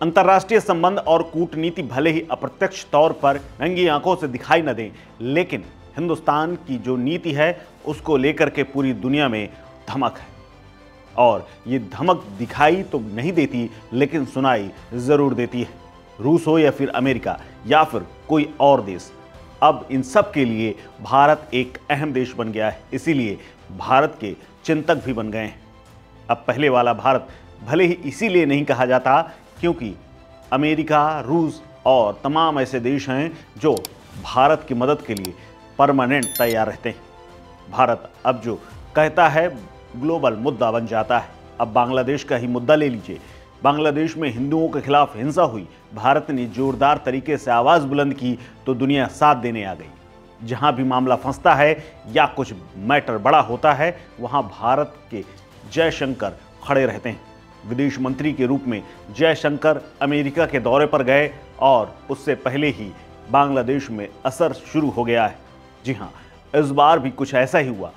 अंतर्राष्ट्रीय संबंध और कूटनीति भले ही अप्रत्यक्ष तौर पर नंगी आंखों से दिखाई न दें, लेकिन हिंदुस्तान की जो नीति है उसको लेकर के पूरी दुनिया में धमक है। और ये धमक दिखाई तो नहीं देती, लेकिन सुनाई जरूर देती है। रूस हो या फिर अमेरिका या फिर कोई और देश, अब इन सब के लिए भारत एक अहम देश बन गया है। इसीलिए भारत के चिंतक भी बन गए हैं। अब पहले वाला भारत भले ही इसीलिए नहीं कहा जाता क्योंकि अमेरिका, रूस और तमाम ऐसे देश हैं जो भारत की मदद के लिए परमानेंट तैयार रहते हैं। भारत अब जो कहता है ग्लोबल मुद्दा बन जाता है। अब बांग्लादेश का ही मुद्दा ले लीजिए। बांग्लादेश में हिंदुओं के खिलाफ हिंसा हुई, भारत ने जोरदार तरीके से आवाज़ बुलंद की तो दुनिया साथ देने आ गई। जहां भी मामला फंसता है या कुछ मैटर बड़ा होता है, वहां भारत के जयशंकर खड़े रहते हैं। विदेश मंत्री के रूप में जयशंकर अमेरिका के दौरे पर गए और उससे पहले ही बांग्लादेश में असर शुरू हो गया है। जी हाँ, इस बार भी कुछ ऐसा ही हुआ।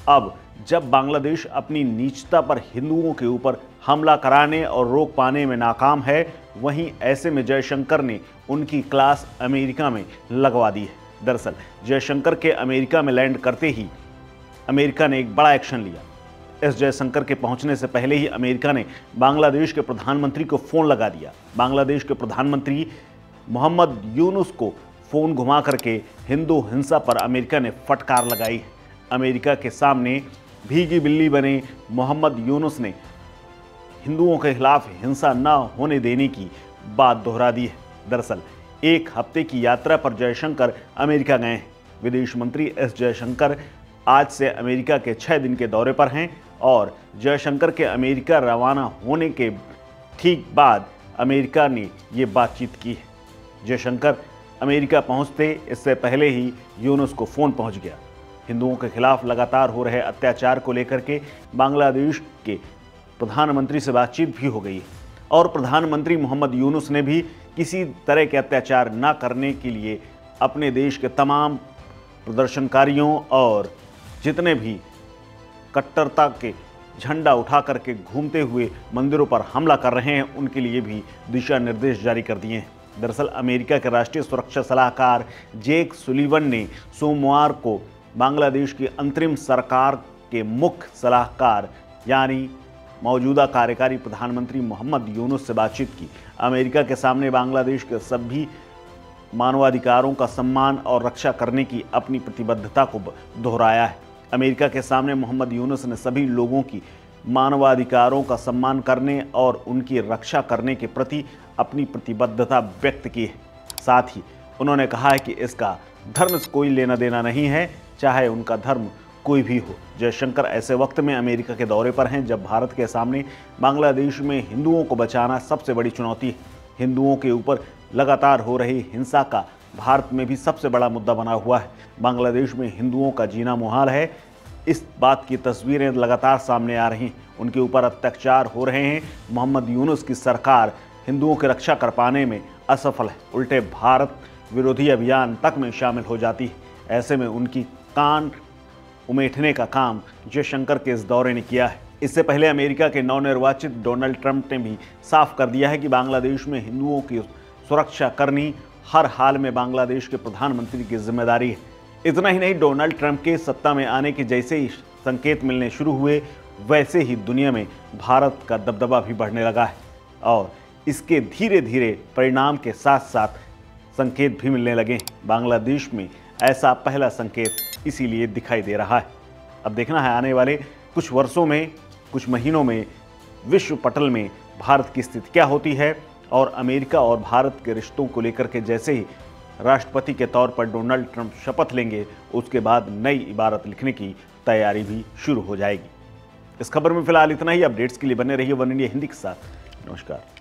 अब जब बांग्लादेश अपनी नीचता पर हिंदुओं के ऊपर हमला कराने और रोक पाने में नाकाम है, वहीं ऐसे में जयशंकर ने उनकी क्लास अमेरिका में लगवा दी है। दरअसल जयशंकर के अमेरिका में लैंड करते ही अमेरिका ने एक बड़ा एक्शन लिया। एस जयशंकर के पहुंचने से पहले ही अमेरिका ने बांग्लादेश के प्रधानमंत्री को फ़ोन लगा दिया। बांग्लादेश के प्रधानमंत्री मोहम्मद यूनुस को फ़ोन घुमा करके हिंदू हिंसा पर अमेरिका ने फटकार लगाई। अमेरिका के सामने भीगी बिल्ली बने मोहम्मद यूनुस ने हिंदुओं के खिलाफ हिंसा न होने देने की बात दोहरा दी है। दरअसल एक हफ्ते की यात्रा पर जयशंकर अमेरिका गए हैं। विदेश मंत्री एस जयशंकर आज से अमेरिका के 6 दिन के दौरे पर हैं और जयशंकर के अमेरिका रवाना होने के ठीक बाद अमेरिका ने ये बातचीत की है। जयशंकर अमेरिका पहुंचते इससे पहले ही यूनुस को फ़ोन पहुंच गया। हिंदुओं के खिलाफ लगातार हो रहे अत्याचार को लेकर के बांग्लादेश के प्रधानमंत्री से बातचीत भी हो गई है और प्रधानमंत्री मोहम्मद यूनुस ने भी किसी तरह के अत्याचार न करने के लिए अपने देश के तमाम प्रदर्शनकारियों और जितने भी कट्टरता के झंडा उठा करके घूमते हुए मंदिरों पर हमला कर रहे हैं, उनके लिए भी दिशा निर्देश जारी कर दिए हैं। दरअसल अमेरिका के राष्ट्रीय सुरक्षा सलाहकार जेक सुलिवन ने सोमवार को बांग्लादेश की अंतरिम सरकार के मुख्य सलाहकार यानी मौजूदा कार्यकारी प्रधानमंत्री मोहम्मद यूनुस से बातचीत की। अमेरिका के सामने बांग्लादेश के सभी मानवाधिकारों का सम्मान और रक्षा करने की अपनी प्रतिबद्धता को दोहराया है। अमेरिका के सामने मोहम्मद यूनुस ने सभी लोगों की मानवाधिकारों का सम्मान करने और उनकी रक्षा करने के प्रति अपनी प्रतिबद्धता व्यक्त की है। साथ ही उन्होंने कहा है कि इसका धर्म से कोई लेना देना नहीं है, चाहे उनका धर्म कोई भी हो। जयशंकर ऐसे वक्त में अमेरिका के दौरे पर हैं जब भारत के सामने बांग्लादेश में हिंदुओं को बचाना सबसे बड़ी चुनौती है। हिंदुओं के ऊपर लगातार हो रही हिंसा का भारत में भी सबसे बड़ा मुद्दा बना हुआ है। बांग्लादेश में हिंदुओं का जीना मुहाल है। इस बात की तस्वीरें लगातार सामने आ रही हैं। उनके ऊपर अत्याचार हो रहे हैं। मोहम्मद यूनुस की सरकार हिंदुओं की रक्षा कर पाने में असफल है, उल्टे भारत विरोधी अभियान तक में शामिल हो जाती है। ऐसे में उनकी कान उमेटने का काम जयशंकर के इस दौरे ने किया है। इससे पहले अमेरिका के नवनिर्वाचित डोनाल्ड ट्रंप ने भी साफ कर दिया है कि बांग्लादेश में हिंदुओं की सुरक्षा करनी हर हाल में बांग्लादेश के प्रधानमंत्री की जिम्मेदारी है। इतना ही नहीं, डोनाल्ड ट्रंप के सत्ता में आने के जैसे ही संकेत मिलने शुरू हुए, वैसे ही दुनिया में भारत का दबदबा भी बढ़ने लगा है और इसके धीरे धीरे परिणाम के साथ साथ संकेत भी मिलने लगे। बांग्लादेश में ऐसा पहला संकेत इसीलिए दिखाई दे रहा है। अब देखना है आने वाले कुछ वर्षों में, कुछ महीनों में विश्व पटल में भारत की स्थिति क्या होती है और अमेरिका और भारत के रिश्तों को लेकर के जैसे ही राष्ट्रपति के तौर पर डोनाल्ड ट्रंप शपथ लेंगे, उसके बाद नई इबारत लिखने की तैयारी भी शुरू हो जाएगी। इस खबर में फिलहाल इतना ही। अपडेट्स के लिए बने रहिए वन इंडिया हिंदी के साथ। नमस्कार।